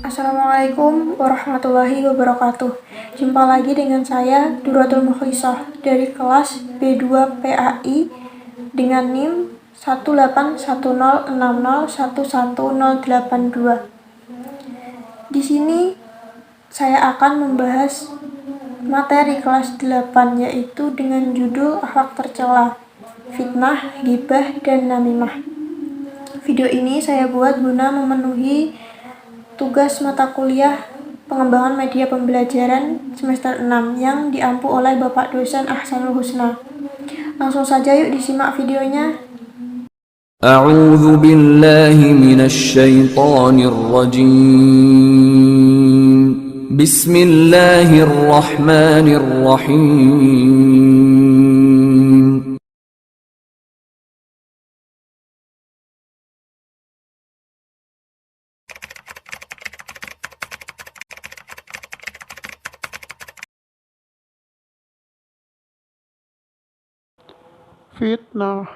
Assalamualaikum warahmatullahi wabarakatuh. Jumpa lagi dengan saya, Duratul Mukhlisah, dari kelas B2 PAI dengan NIM 18106011082. Di sini saya akan membahas materi kelas 8, yaitu dengan judul akhlak tercela, fitnah, ghibah, dan namimah. Video ini saya buat guna memenuhi tugas mata kuliah pengembangan media pembelajaran semester 6 yang diampu oleh Bapak dosen Ahsanul Husna. Langsung saja yuk disimak videonya. A'udzu billahi minasy syaithanir rajim. Bismillahirrahmanirrahim. Fitnah.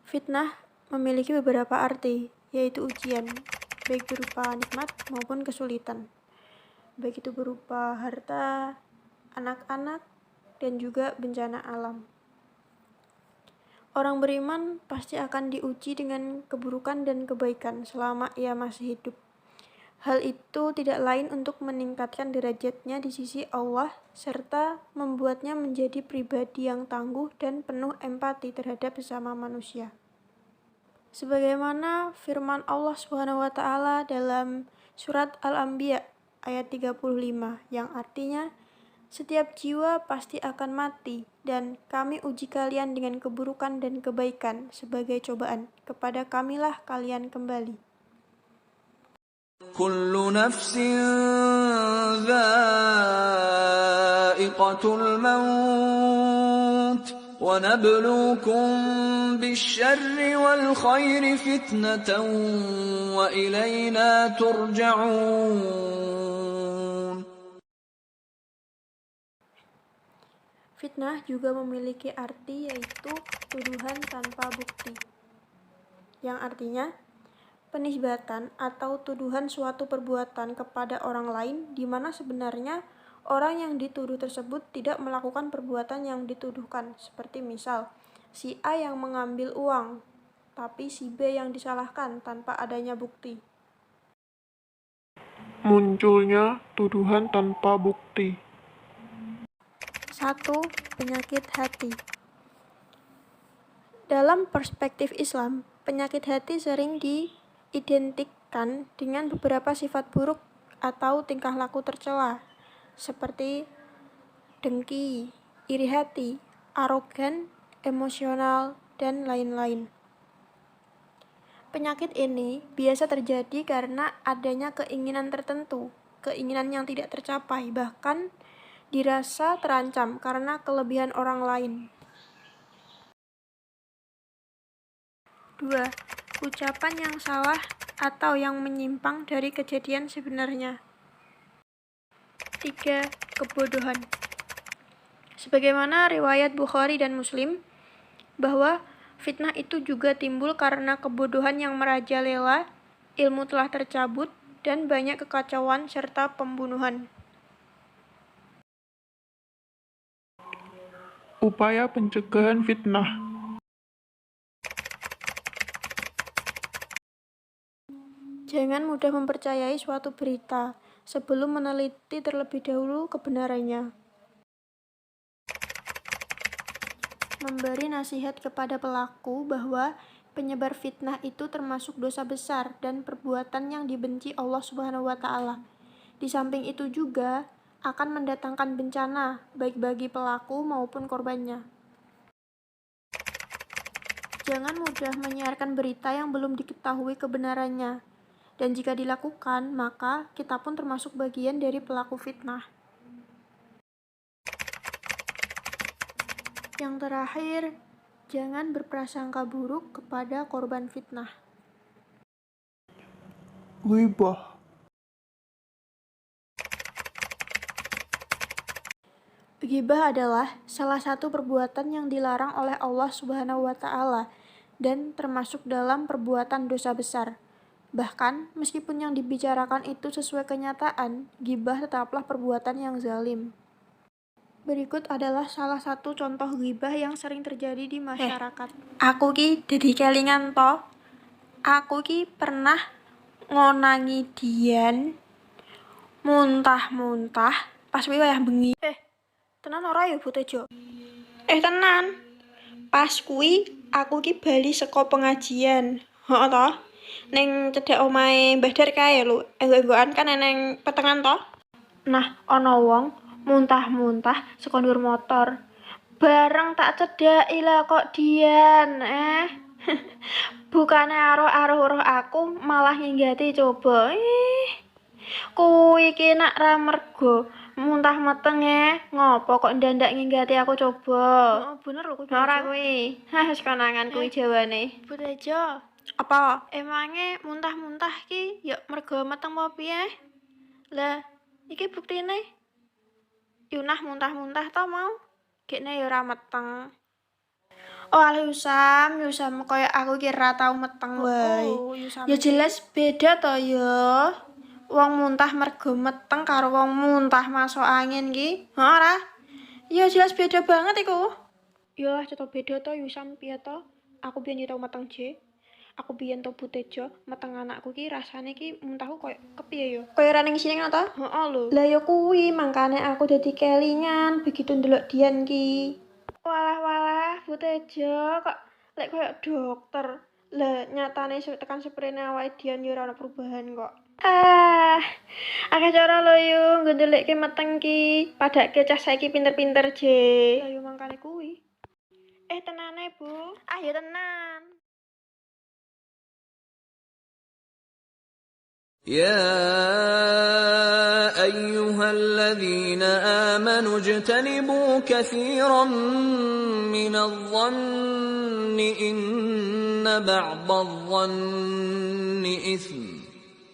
Fitnah memiliki beberapa arti, yaitu ujian, baik berupa nikmat maupun kesulitan, baik itu berupa harta, anak-anak, dan juga bencana alam. Orang beriman pasti akan diuji dengan keburukan dan kebaikan selama ia masih hidup. Hal itu tidak lain untuk meningkatkan derajatnya di sisi Allah serta membuatnya menjadi pribadi yang tangguh dan penuh empati terhadap sesama manusia. Sebagaimana firman Allah SWT dalam surat Al-Anbiya ayat 35 yang artinya, setiap jiwa pasti akan mati dan kami uji kalian dengan keburukan dan kebaikan sebagai cobaan. Kepada kamilah kalian kembali. Kullu nafsin dha'iqatul maut wa nabluukum bisyarri wal khairi fitnatan wa ilaina turja'un. Fitnah juga memiliki arti yaitu tuduhan tanpa bukti, yang artinya penisbatan atau tuduhan suatu perbuatan kepada orang lain di mana sebenarnya orang yang dituduh tersebut tidak melakukan perbuatan yang dituduhkan. Seperti misal, si A yang mengambil uang, tapi si B yang disalahkan tanpa adanya bukti. Munculnya tuduhan tanpa bukti. 1. Penyakit hati. Dalam perspektif Islam, penyakit hati sering diidentikan dengan beberapa sifat buruk atau tingkah laku tercela, seperti dengki, iri hati, arogan, emosional, dan lain-lain. Penyakit ini biasa terjadi karena adanya keinginan tertentu, keinginan yang tidak tercapai, bahkan dirasa terancam karena kelebihan orang lain. 2. Ucapan yang salah atau yang menyimpang dari kejadian sebenarnya. 3. Kebodohan. Sebagaimana riwayat Bukhari dan Muslim, bahwa fitnah itu juga timbul karena kebodohan yang merajalela, ilmu telah tercabut, dan banyak kekacauan serta pembunuhan. Upaya pencegahan fitnah. Jangan mudah mempercayai suatu berita sebelum meneliti terlebih dahulu kebenarannya. Memberi nasihat kepada pelaku bahwa penyebar fitnah itu termasuk dosa besar dan perbuatan yang dibenci Allah SWT. Di samping itu juga akan mendatangkan bencana baik bagi pelaku maupun korbannya. Jangan mudah menyiarkan berita yang belum diketahui kebenarannya. Dan jika dilakukan, maka kita pun termasuk bagian dari pelaku fitnah. Yang terakhir, jangan berprasangka buruk kepada korban fitnah. Ghibah. Ghibah adalah salah satu perbuatan yang dilarang oleh Allah SWT, dan termasuk dalam perbuatan dosa besar. Bahkan, meskipun yang dibicarakan itu sesuai kenyataan, ghibah tetaplah perbuatan yang zalim. Berikut adalah salah satu contoh ghibah yang sering terjadi di masyarakat. Aku ki dadi kelingan to. Aku ki pernah ngonangi Dian muntah-muntah pas wayah bengi. Tenan ora ya Bu Tejo? Tenan. Pas kuwi aku ki bali saka pengajian. Heeh to. Ning cedhak omahe Mbah Dar kae lho. Enggo-enggoan kan eneng petengan to. Nah, ana wong muntah-muntah saka ndur motor. Bareng tak cedhaki lah kok Dian. Bukane aruh-aruh roh aku malah nginggati coba. Kuwi ki nak ra mergo muntah meteng ngopo kok ndandak nginggati aku coba. Bener lho kuwi. Ora kuwi. Wis konangan kuwi jawane. Bu Tejo. Apa? Emange muntah-muntah ki ya mergo meteng apa piye? Lah, iki buktine. Yunah muntah-muntah to mau. Gekne ya ora meteng. Oh, Yusam kaya aku ki ra tau meteng wae. Ya jelas beda to ya. Wong muntah mergo meteng karo wong muntah masuk angin ki. Ora? Ya jelas beda banget iku. Ya lah cetha beda to Yusam piye to? Aku biyen yo tau meteng je. Aku biyen to Bu Tejo, meteng anakku ki rasane ki muntahku koyo kepiye yo? Koyo ra ning sini ngono to? Heeh lho. Lah ya kuwi mangkane aku dadi kelingan begitu ndelok Dian ki. Walah Bu Tejo kok lek koyo dokter. Lah nyatane tekan sprene awake Dian yo ora ono perubahan kok. Akeh cara lho yo ngendheleke meteng ki. Padake cah saiki pinter-pinter je. Lah yo mangkane kuwi. Tenane Bu. Ya tenan. يا أيها الذين آمنوا اجتنبوا كثيرا من الظن إن بعض الظن إثم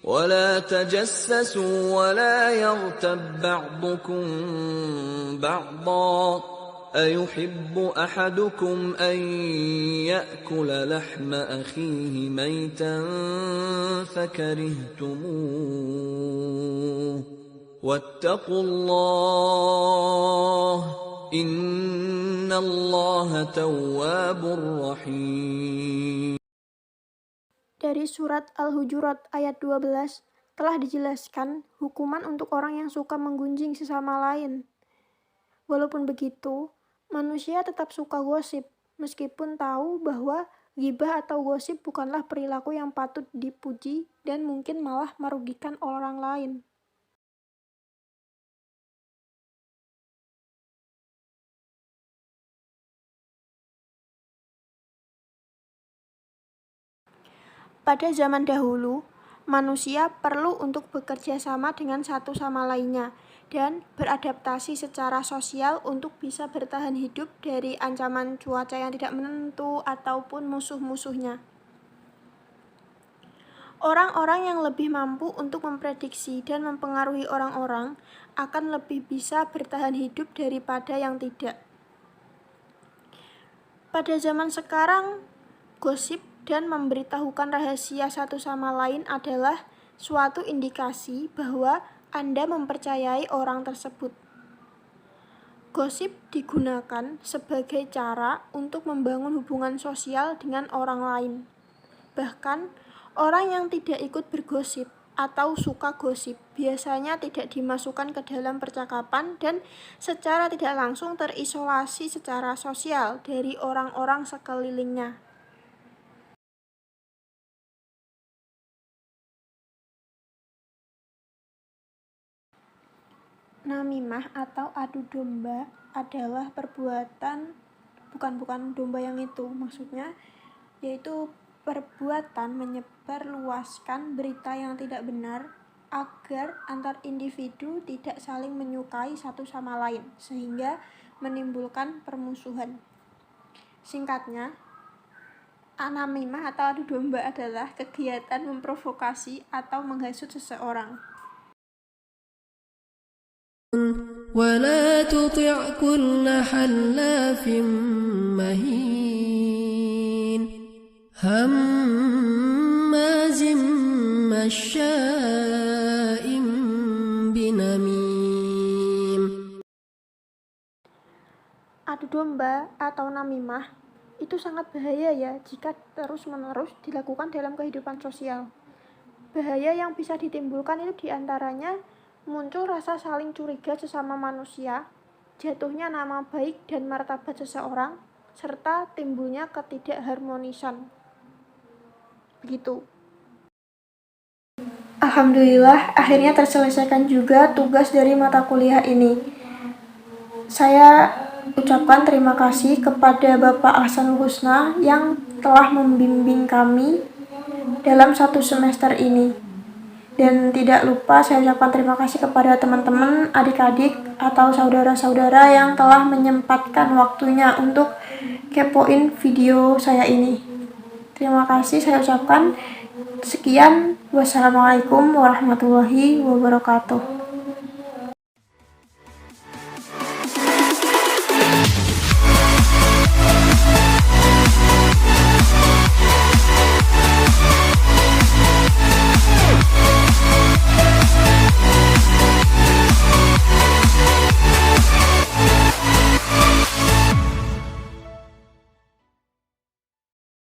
ولا تجسسوا ولا يغتب بعضكم بعضا أيحب أحدكم أن يأكل لحم أخيه ميتا فكرهتموه واتقوا الله إن الله تواب رحيم. Dari surat Al-Hujurat ayat 12 telah dijelaskan hukuman untuk orang yang suka menggunjing sesama lain. Walaupun begitu, manusia tetap suka gosip, meskipun tahu bahwa ghibah atau gosip bukanlah perilaku yang patut dipuji dan mungkin malah merugikan orang lain. Pada zaman dahulu, manusia perlu untuk bekerja sama dengan satu sama lainnya dan beradaptasi secara sosial untuk bisa bertahan hidup dari ancaman cuaca yang tidak menentu ataupun musuh-musuhnya. Orang-orang yang lebih mampu untuk memprediksi dan mempengaruhi orang-orang akan lebih bisa bertahan hidup daripada yang tidak. Pada zaman sekarang, gosip dan memberitahukan rahasia satu sama lain adalah suatu indikasi bahwa Anda mempercayai orang tersebut. Gosip digunakan sebagai cara untuk membangun hubungan sosial dengan orang lain. Bahkan, orang yang tidak ikut bergosip atau suka gosip biasanya tidak dimasukkan ke dalam percakapan dan secara tidak langsung terisolasi secara sosial dari orang-orang sekelilingnya. Namimah atau adu domba adalah perbuatan bukan domba yang itu, maksudnya yaitu perbuatan menyebarluaskan berita yang tidak benar agar antar individu tidak saling menyukai satu sama lain sehingga menimbulkan permusuhan. Singkatnya, namimah atau adu domba adalah kegiatan memprovokasi atau menghasut seseorang. ولا تطع كل حلاف مهين هماز مشاء بنميم. Adu domba atau namimah itu sangat bahaya ya jika terus-menerus dilakukan dalam kehidupan sosial. Bahaya yang bisa ditimbulkan itu diantaranya muncul rasa saling curiga sesama manusia, jatuhnya nama baik dan martabat seseorang, serta timbulnya ketidakharmonisan. Begitu. Alhamdulillah, akhirnya terselesaikan juga tugas dari mata kuliah ini. Saya ucapkan terima kasih kepada Bapak Ahsanul Husna yang telah membimbing kami dalam 1 semester ini. Dan tidak lupa saya ucapkan terima kasih kepada teman-teman, adik-adik, atau saudara-saudara yang telah menyempatkan waktunya untuk kepoin video saya ini. Terima kasih saya ucapkan. Sekian, wassalamualaikum warahmatullahi wabarakatuh.